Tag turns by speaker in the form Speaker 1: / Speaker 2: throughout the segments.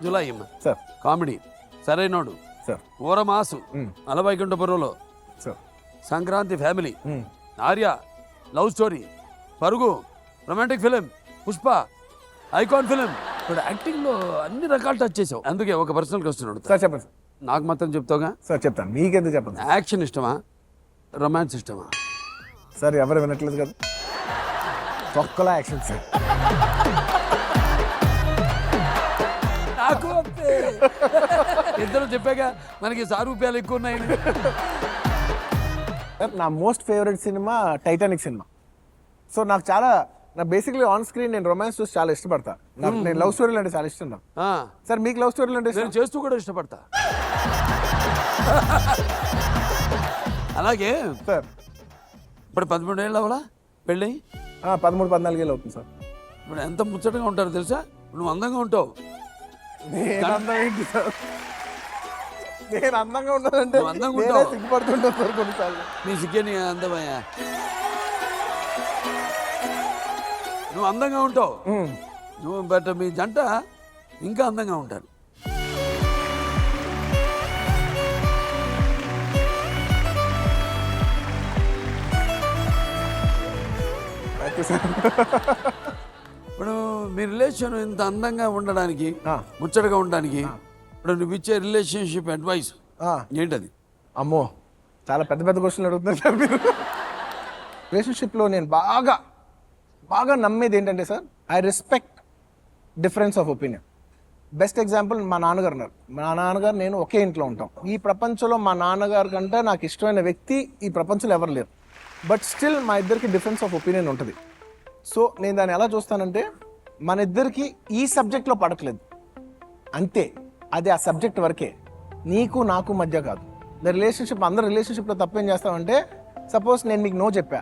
Speaker 1: July అమ్మ
Speaker 2: sir
Speaker 1: comedy Sarrainodu
Speaker 2: sir
Speaker 1: ఊరమాసు Ala Vaikunthapurramuloo
Speaker 2: sir
Speaker 1: Sankranti family Arya love story Parugu romantic film Pushpa icon film ఇప్పుడు యాక్టింగ్లో అన్ని రకాలు టచ్ చేసావు అందుకే ఒక పర్సనల్ క్వశ్చన్ అడుగుతా
Speaker 2: సార్ చెప్పండి
Speaker 1: నాకు మాత్రం చెప్తావుగా
Speaker 2: సార్ చెప్తాను మీకెందుకు చెప్పండి
Speaker 1: యాక్షన్ ఇష్టమా రొమాన్స్ ఇష్టమా
Speaker 2: సార్ ఎవరు వినట్లేదు కదా తొక్కల యాక్షన్ సార్
Speaker 1: నాకు అంతే. ఇద్దరు చెప్పాక మనకి సారూప్యాలు ఎక్కువ ఉన్నాయి
Speaker 2: సార్ నా most favourite cinema Titanic cinema. So నాకు బేసిక్లీ ఆన్ స్క్రీన్ నేను రొమాన్స్ చూసి చాలా ఇష్టపడతా. నేను లవ్ స్టోరీలు అంటే చాలా ఇష్టం నాకు. సార్ మీకు లవ్ స్టోరీలు అంటే
Speaker 1: నేను చేస్తూ కూడా ఇష్టపడతా. అలాగే
Speaker 2: సార్
Speaker 1: ఇప్పుడు 13 ఏళ్ళు అవ్వాలా పెళ్ళి?
Speaker 2: 13-14 ఏళ్ళు అవుతుంది సార్.
Speaker 1: ఇప్పుడు ఎంత ముచ్చటగా ఉంటారు తెలుసా? నువ్వు అందంగా ఉంటావు.
Speaker 2: నేను అందంగా ఉండాలంటే సిగ్గుపడుతుంటాను సార్ కొన్నిసార్లు.
Speaker 1: నీ సిగ్గని అందమయ్యా, నువ్వు అందంగా ఉంటావు. నువ్వు బట్ మీ జంట ఇంకా అందంగా ఉంటారు. ఇప్పుడు మీ రిలేషన్ ఇంత అందంగా ఉండడానికి ముచ్చటగా ఉండడానికి ఇప్పుడు నువ్వు ఇచ్చే రిలేషన్షిప్ అడ్వైస్ ఏంటది?
Speaker 2: అమ్మో చాలా పెద్ద పెద్ద క్వశ్చన్లు అడుగుతున్నారు సార్ మీరు. రిలేషన్షిప్లో నేను బాగా నమ్మేది ఏంటంటే sir, I respect difference of opinion. Best example మా నాన్నగారు ఉన్నారు. మా నాన్నగారు నేను ఒకే ఇంట్లో ఉంటాం. ఈ ప్రపంచంలో మా నాన్నగారి కంటే నాకు ఇష్టమైన వ్యక్తి ఈ ప్రపంచంలో ఎవరు లేరు. బట్ స్టిల్ మా ఇద్దరికి డిఫరెన్స్ ఆఫ్ ఒపీనియన్ ఉంటుంది. సో నేను దాన్ని ఎలా చూస్తానంటే, మన ఇద్దరికి ఈ సబ్జెక్ట్లో పడట్లేదు అంతే, అది ఆ సబ్జెక్ట్ వరకే, నీకు నాకు మధ్య కాదు. అందరు రిలేషన్షిప్లో తప్పేం చేస్తామంటే, సపోజ్ నేను మీకు నో చెప్పా,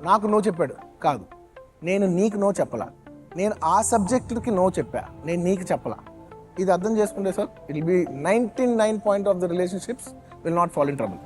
Speaker 2: నాకు నో చెప్పాడు కాదు, నేను నీకు నో చెప్పలా, నేను ఆ సబ్జెక్టుకి నో చెప్పా, నేను నీకు చెప్పలా. ఇది అర్థం చేసుకుంటే sir, it will be 99% of the relationships will not fall in trouble.